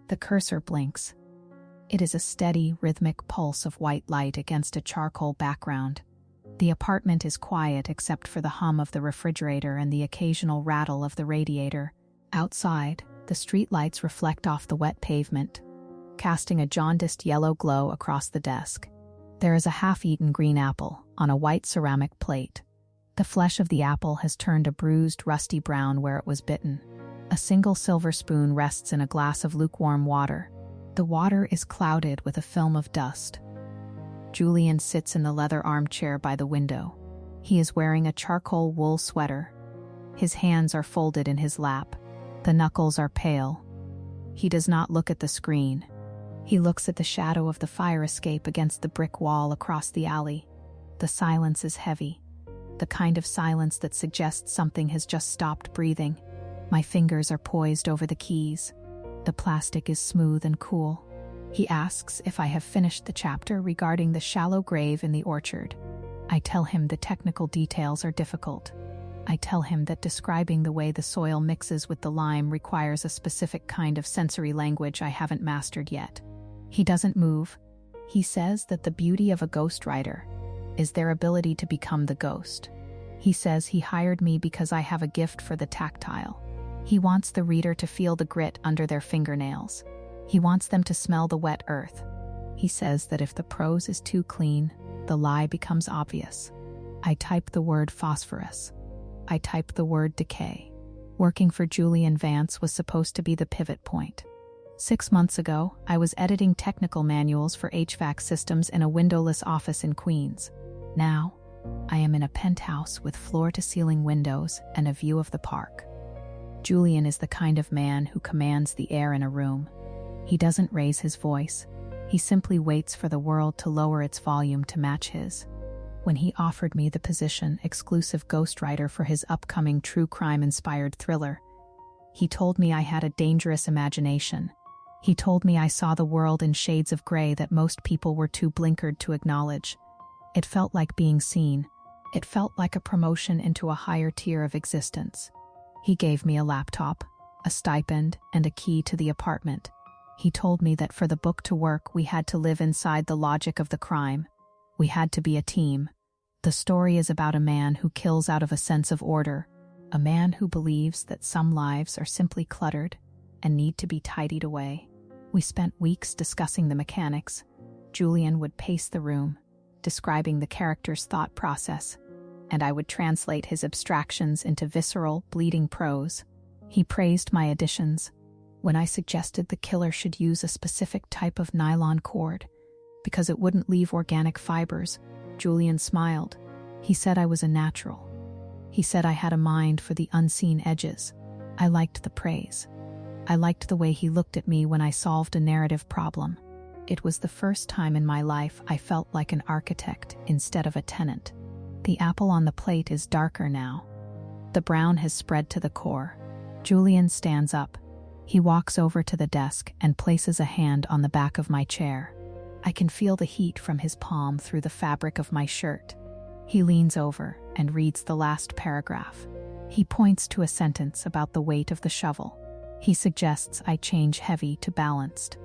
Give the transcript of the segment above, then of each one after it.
The cursor blinks. It is a steady, rhythmic pulse of white light against a charcoal background. The apartment is quiet except for the hum of the refrigerator and the occasional rattle of the radiator. Outside, the streetlights reflect off the wet pavement, casting a jaundiced yellow glow across the desk. There is a half-eaten green apple on a white ceramic plate. The flesh of the apple has turned a bruised, rusty brown where it was bitten. A single silver spoon rests in a glass of lukewarm water. The water is clouded with a film of dust. Julian sits in the leather armchair by the window. He is wearing a charcoal wool sweater. His hands are folded in his lap. The knuckles are pale. He does not look at the screen. He looks at the shadow of the fire escape against the brick wall across the alley. The silence is heavy. The kind of silence that suggests something has just stopped breathing. My fingers are poised over the keys. The plastic is smooth and cool. He asks if I have finished the chapter regarding the shallow grave in the orchard. I tell him the technical details are difficult. I tell him that describing the way the soil mixes with the lime requires a specific kind of sensory language I haven't mastered yet. He doesn't move. He says that the beauty of a ghostwriter is their ability to become the ghost. He says he hired me because I have a gift for the tactile. He wants the reader to feel the grit under their fingernails. He wants them to smell the wet earth. He says that if the prose is too clean, the lie becomes obvious. I type the word phosphorus. I type the word decay. Working for Julian Vance was supposed to be the pivot point. 6 months ago, I was editing technical manuals for HVAC systems in a windowless office in Queens. Now, I am in a penthouse with floor-to-ceiling windows and a view of the park. Julian is the kind of man who commands the air in a room. He doesn't raise his voice. He simply waits for the world to lower its volume to match his. When he offered me the position exclusive ghostwriter for his upcoming true crime-inspired thriller, he told me I had a dangerous imagination. He told me I saw the world in shades of gray that most people were too blinkered to acknowledge. It felt like being seen. It felt like a promotion into a higher tier of existence. He gave me a laptop, a stipend, and a key to the apartment. He told me that for the book to work, we had to live inside the logic of the crime. We had to be a team. The story is about a man who kills out of a sense of order, a man who believes that some lives are simply cluttered and need to be tidied away. We spent weeks discussing the mechanics. Julian would pace the room, describing the character's thought process, and I would translate his abstractions into visceral, bleeding prose. He praised my additions. When I suggested the killer should use a specific type of nylon cord, because it wouldn't leave organic fibers, Julian smiled. He said I was a natural. He said I had a mind for the unseen edges. I liked the praise. I liked the way he looked at me when I solved a narrative problem. It was the first time in my life I felt like an architect instead of a tenant. The apple on the plate is darker now. The brown has spread to the core. Julian stands up. He walks over to the desk and places a hand on the back of my chair. I can feel the heat from his palm through the fabric of my shirt. He leans over and reads the last paragraph. He points to a sentence about the weight of the shovel. He suggests I change heavy to balanced.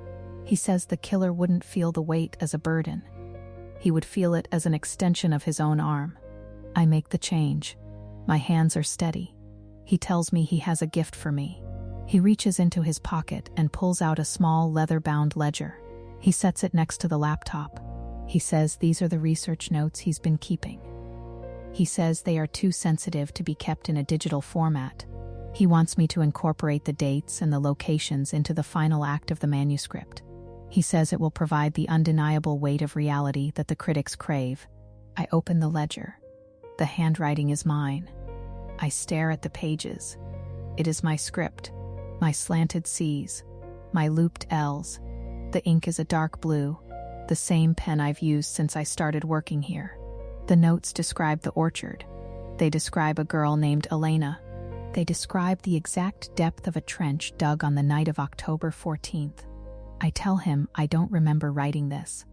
He says the killer wouldn't feel the weight as a burden. He would feel it as an extension of his own arm. I make the change. My hands are steady. He tells me he has a gift for me. He reaches into his pocket and pulls out a small leather-bound ledger. He sets it next to the laptop. He says these are the research notes he's been keeping. He says they are too sensitive to be kept in a digital format. He wants me to incorporate the dates and the locations into the final act of the manuscript. He says it will provide the undeniable weight of reality that the critics crave. I open the ledger. The handwriting is mine. I stare at the pages. It is my script, my slanted C's, my looped L's. The ink is a dark blue, the same pen I've used since I started working here. The notes describe the orchard. They describe a girl named Elena. They describe the exact depth of a trench dug on the night of October 14th. I tell him I don't remember writing this.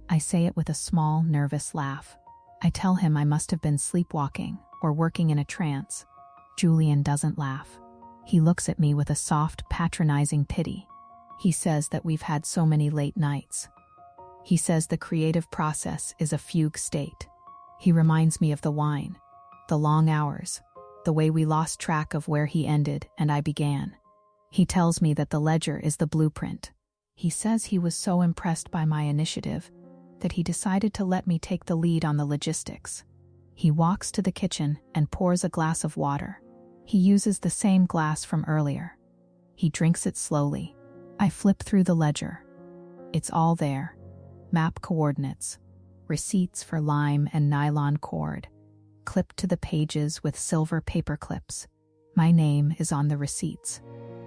I say it with a small, nervous laugh. I tell him I must have been sleepwalking or working in a trance. Julian doesn't laugh. He looks at me with a soft, patronizing pity. He says that we've had so many late nights. He says the creative process is a fugue state. He reminds me of the wine, the long hours, the way we lost track of where he ended and I began. He tells me that the ledger is the blueprint. He says he was so impressed by my initiative that he decided to let me take the lead on the logistics. He walks to the kitchen and pours a glass of water. He uses the same glass from earlier. He drinks it slowly. I flip through the ledger. It's all there. Map coordinates, receipts for lime and nylon cord, clipped to the pages with silver paper clips. My name is on the receipts.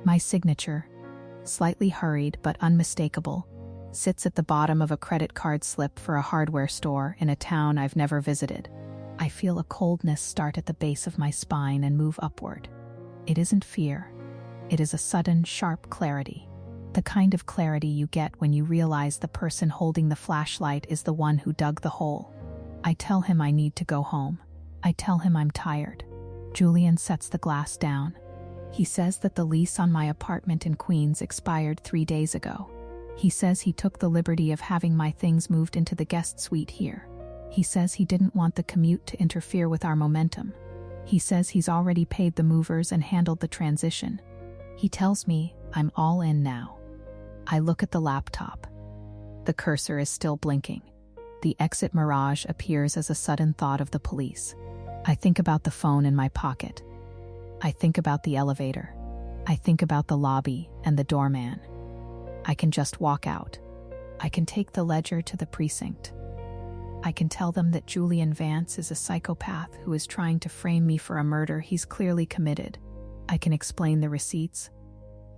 My signature, slightly hurried but unmistakable, sits at the bottom of a credit card slip for a hardware store in a town I've never visited. I feel a coldness start at the base of my spine and move upward. It isn't fear. It is a sudden, sharp clarity. The kind of clarity you get when you realize the person holding the flashlight is the one who dug the hole. I tell him I need to go home. I tell him I'm tired. Julian sets the glass down. He says that the lease on my apartment in Queens expired 3 days ago. He says he took the liberty of having my things moved into the guest suite here. He says he didn't want the commute to interfere with our momentum. He says he's already paid the movers and handled the transition. He tells me I'm all in now. I look at the laptop. The cursor is still blinking. The exit mirage appears as a sudden thought of the police. I think about the phone in my pocket. I think about the elevator. I think about the lobby and the doorman. I can just walk out. I can take the ledger to the precinct. I can tell them that Julian Vance is a psychopath who is trying to frame me for a murder he's clearly committed. I can explain the receipts.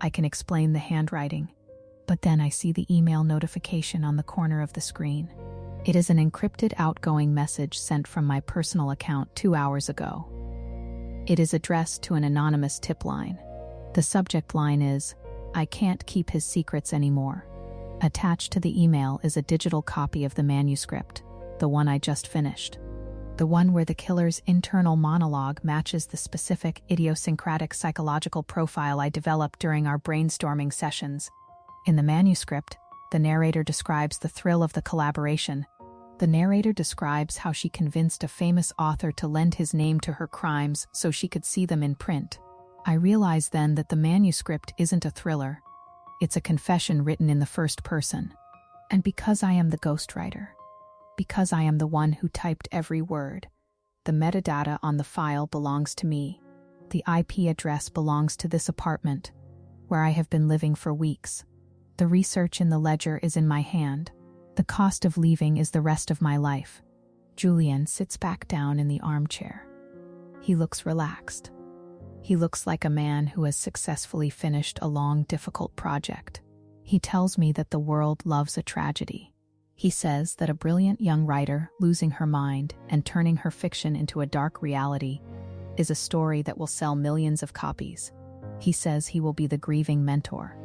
I can explain the handwriting. But then I see the email notification on the corner of the screen. It is an encrypted outgoing message sent from my personal account 2 hours ago. It is addressed to an anonymous tip line. The subject line is, "I can't keep his secrets anymore." Attached to the email is a digital copy of the manuscript, the one I just finished. The one where the killer's internal monologue matches the specific idiosyncratic psychological profile I developed during our brainstorming sessions. In the manuscript, the narrator describes the thrill of the collaboration. The narrator describes how she convinced a famous author to lend his name to her crimes so she could see them in print. I realize then that the manuscript isn't a thriller. It's a confession written in the first person. And because I am the ghostwriter, because I am the one who typed every word, the metadata on the file belongs to me. The IP address belongs to this apartment, where I have been living for weeks. The research in the ledger is in my hand. The cost of leaving is the rest of my life. Julian sits back down in the armchair. He looks relaxed. He looks like a man who has successfully finished a long, difficult project. He tells me that the world loves a tragedy. He says that a brilliant young writer losing her mind and turning her fiction into a dark reality is a story that will sell millions of copies. He says he will be the grieving mentor.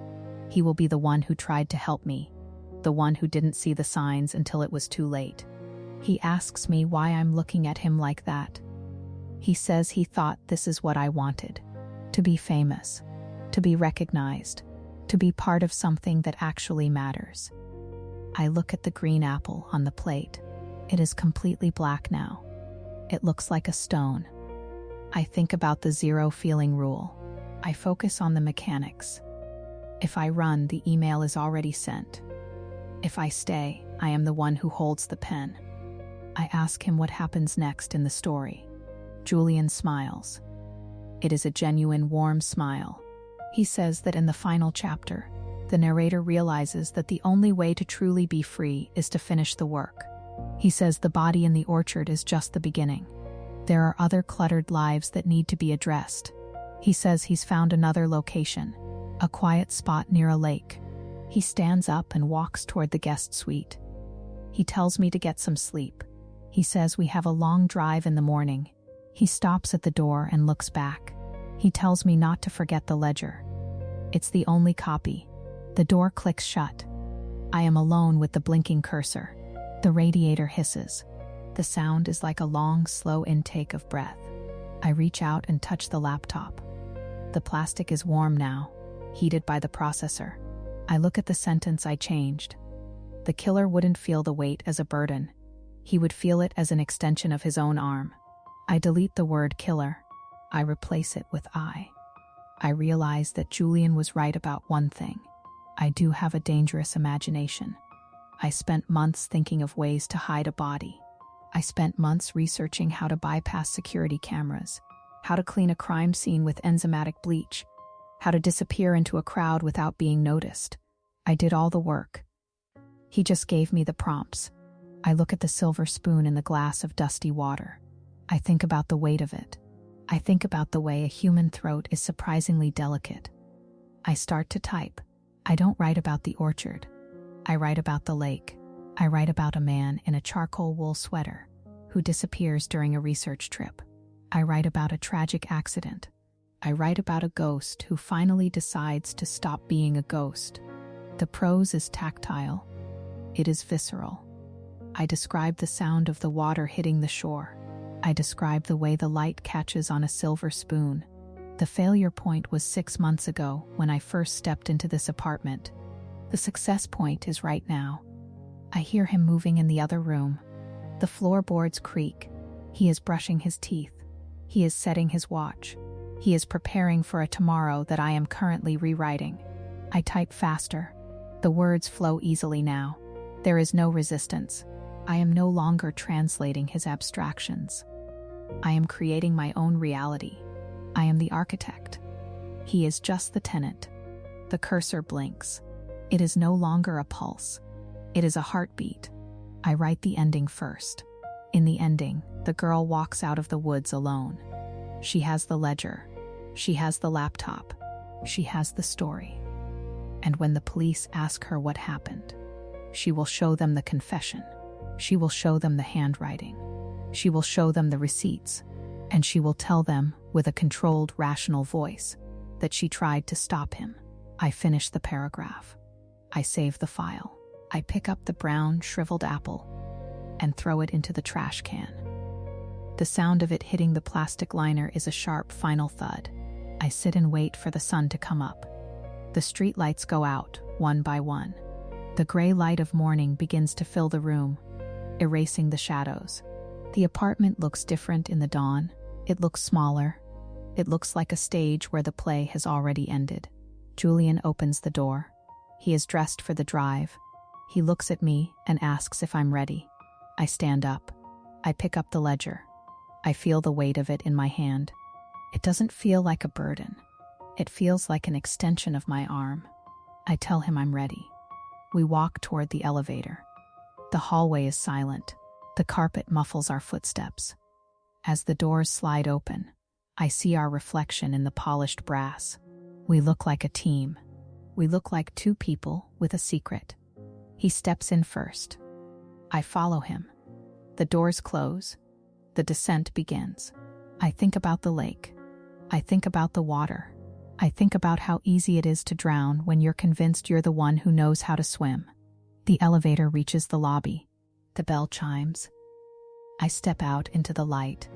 He will be the one who tried to help me, the one who didn't see the signs until it was too late. He asks me why I'm looking at him like that. He says he thought this is what I wanted, to be famous, to be recognized, to be part of something that actually matters. I look at the green apple on the plate. It is completely black now. It looks like a stone. I think about the zero feeling rule. I focus on the mechanics. If I run, the email is already sent. If I stay, I am the one who holds the pen. I ask him what happens next in the story. Julian smiles. It is a genuine, warm smile. He says that in the final chapter, the narrator realizes that the only way to truly be free is to finish the work. He says the body in the orchard is just the beginning. There are other cluttered lives that need to be addressed. He says he's found another location, a quiet spot near a lake. He stands up and walks toward the guest suite. He tells me to get some sleep. He says we have a long drive in the morning. He stops at the door and looks back. He tells me not to forget the ledger. It's the only copy. The door clicks shut. I am alone with the blinking cursor. The radiator hisses. The sound is like a long, slow intake of breath. I reach out and touch the laptop. The plastic is warm now, heated by the processor. I look at the sentence I changed. The killer wouldn't feel the weight as a burden. He would feel it as an extension of his own arm. I delete the word killer. I replace it with I. I realize that Julian was right about one thing. I do have a dangerous imagination. I spent months thinking of ways to hide a body. I spent months researching how to bypass security cameras, how to clean a crime scene with enzymatic bleach, how to disappear into a crowd without being noticed. I did all the work. He just gave me the prompts. I look at the silver spoon in the glass of dusty water. I think about the weight of it. I think about the way a human throat is surprisingly delicate. I start to type. I don't write about the orchard. I write about the lake. I write about a man in a charcoal wool sweater who disappears during a research trip. I write about a tragic accident. I write about a ghost who finally decides to stop being a ghost. The prose is tactile. It is visceral. I describe the sound of the water hitting the shore. I describe the way the light catches on a silver spoon. The failure point was 6 months ago when I first stepped into this apartment. The success point is right now. I hear him moving in the other room. The floorboards creak. He is brushing his teeth. He is setting his watch. He is preparing for a tomorrow that I am currently rewriting. I type faster. The words flow easily now. There is no resistance. I am no longer translating his abstractions. I am creating my own reality. I am the architect. He is just the tenant. The cursor blinks. It is no longer a pulse. It is a heartbeat. I write the ending first. In the ending, the girl walks out of the woods alone. She has the ledger. She has the laptop. She has the story. And when the police ask her what happened, she will show them the confession. She will show them the handwriting. She will show them the receipts. And she will tell them, with a controlled, rational voice, that she tried to stop him. I finish the paragraph. I save the file. I pick up the brown, shriveled apple and throw it into the trash can. The sound of it hitting the plastic liner is a sharp, final thud. I sit and wait for the sun to come up. The street lights go out, one by one. The gray light of morning begins to fill the room, erasing the shadows. The apartment looks different in the dawn. It looks smaller. It looks like a stage where the play has already ended. Julian opens the door. He is dressed for the drive. He looks at me and asks if I'm ready. I stand up. I pick up the ledger. I feel the weight of it in my hand. It doesn't feel like a burden. It feels like an extension of my arm. I tell him I'm ready. We walk toward the elevator. The hallway is silent. The carpet muffles our footsteps. As the doors slide open, I see our reflection in the polished brass. We look like a team. We look like two people with a secret. He steps in first. I follow him. The doors close. The descent begins. I think about the lake. I think about the water. I think about how easy it is to drown when you're convinced you're the one who knows how to swim. The elevator reaches the lobby. The bell chimes. I step out into the light.